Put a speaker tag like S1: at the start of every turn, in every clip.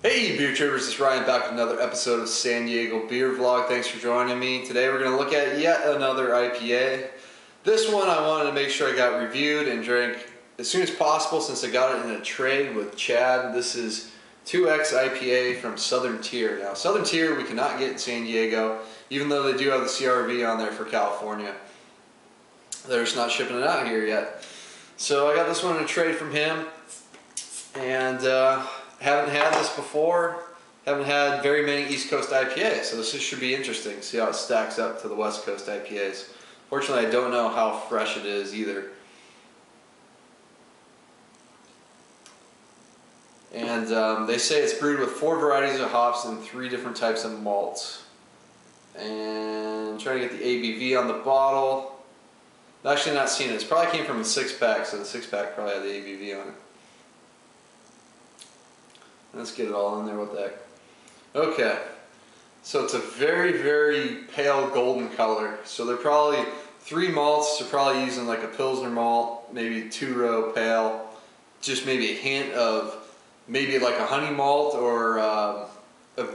S1: Hey beer trippers, it's Ryan back with another episode of San Diego Beer Vlog. Thanks for joining me. Today we're going to look at yet another IPA. This one I wanted to make sure I got reviewed and drank as soon as possible since I got it in a trade with Chad. This is 2X IPA from Southern Tier. Now Southern Tier we cannot get in San Diego, even though they do have the CRV on there for California. They're just not shipping it out here yet. So I got this one in a trade from him, and haven't had this before. Haven't had very many East Coast IPAs, so this should be interesting. See how it stacks up to the West Coast IPAs. Fortunately, I don't know how fresh it is either. And they say it's brewed with 4 varieties of hops and 3 different types of malts. And I'm trying to get the ABV on the bottle. I'm actually not seeing it. It probably came from a 6-pack, so the 6-pack probably had the ABV on it. Let's get it all in there with that. Okay, so it's a very, very pale golden color. So they're probably 3 malts. They're probably using like a Pilsner malt, maybe 2-row pale, just maybe a hint of maybe like a honey malt or a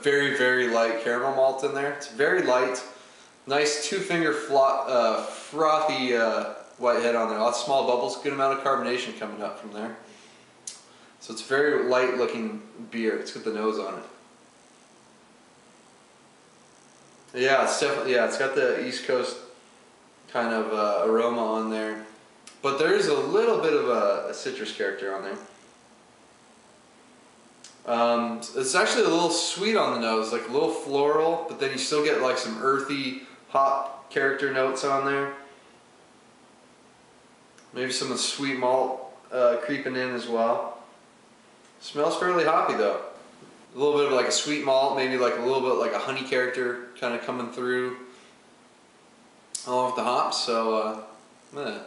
S1: very, very light caramel malt in there. It's very light, nice 2-finger frothy white head on there. Lots of small bubbles, good amount of carbonation coming up from there. So it's very light looking beer. It's got the nose on it. Yeah, it's definitely, it's got the East Coast kind of aroma on there. But there is a little bit of a citrus character on there. It's actually a little sweet on the nose, like a little floral, but then you still get like some earthy hop character notes on there. Maybe some of the sweet malt creeping in as well. Smells fairly hoppy though. A little bit of like a sweet malt, maybe like a little bit like a honey character kind of coming through along with the hops. So I'm gonna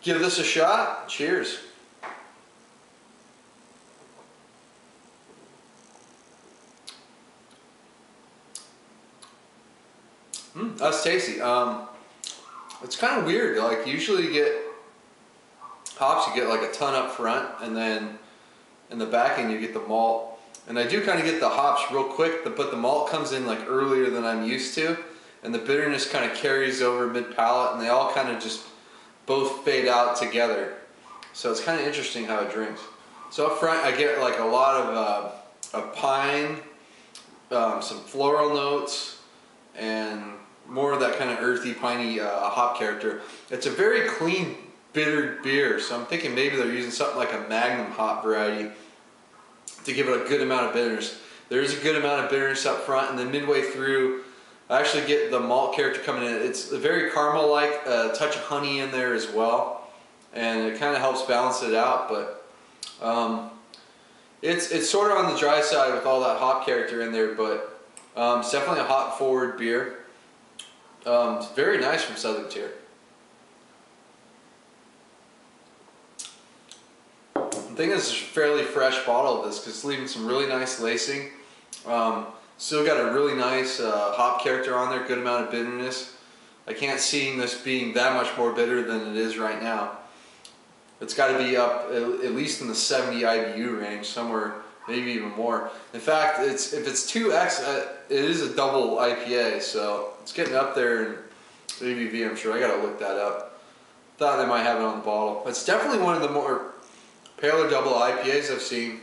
S1: give this a shot. Cheers. That's tasty. It's kind of weird. Like usually you get hops, you get like a ton up front, and then in the back end you get the malt. And I do kind of get the hops real quick, but the malt comes in like earlier than I'm used to, and the bitterness kind of carries over mid-palate, and they all kind of just both fade out together. So it's kind of interesting how it drinks. So up front I get like a lot of pine, some floral notes, and more of that kind of earthy, piney hop character. It's a very clean, bittered beer, so I'm thinking maybe they're using something like a Magnum hop variety to give it a good amount of bitterness. There's a good amount of bitterness up front, and then midway through I actually get the malt character coming in. It's very caramel-like, a touch of honey in there as well, and it kind of helps balance it out. But it's sort of on the dry side with all that hop character in there, but it's definitely a hop-forward beer. It's very nice from Southern Tier. I think this is a fairly fresh bottle of this because it's leaving some really nice lacing. Still got a really nice hop character on there, good amount of bitterness. I can't see this being that much more bitter than it is right now. It's got to be up at least in the 70 IBU range, somewhere maybe even more. In fact, if it's 2X, it is a double IPA, so it's getting up there in ABV, I'm sure. I got to look that up. Thought they might have it on the bottle. It's definitely one of the more paler double IPAs I've seen,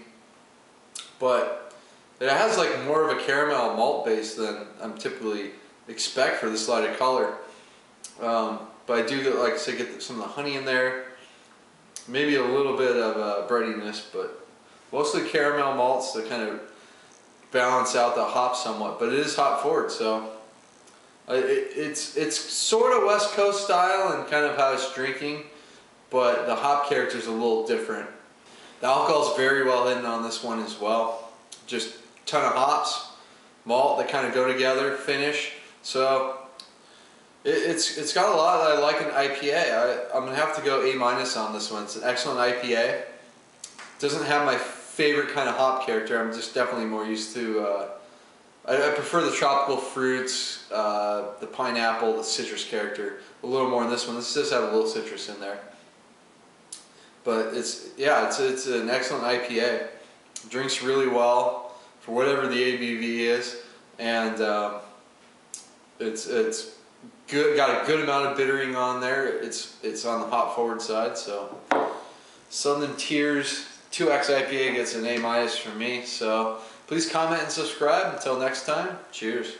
S1: but it has like more of a caramel malt base than I'm typically expect for this light of color. But I do get, like I said, get some of the honey in there, maybe a little bit of breadiness, but mostly caramel malts that kind of balance out the hop somewhat. But it is hop forward, so it's sort of West Coast style and kind of how it's drinking, but the hop character is a little different. The alcohol is very well hidden on this one as well. Just a ton of hops, malt that kind of go together, finish. So it's got a lot that I like in IPA. I'm going to have to go A- on this one. It's an excellent IPA. Doesn't have my favorite kind of hop character. I'm just definitely more used to, I prefer the tropical fruits, the pineapple, the citrus character a little more in this one. This does have a little citrus in there. But it's an excellent IPA. Drinks really well. for whatever the ABV is, and it's good. Got a good amount of bittering on there. It's on the hop forward side, so Southern Tiers 2X IPA gets an A- from me. So please comment and subscribe. Until next time, cheers.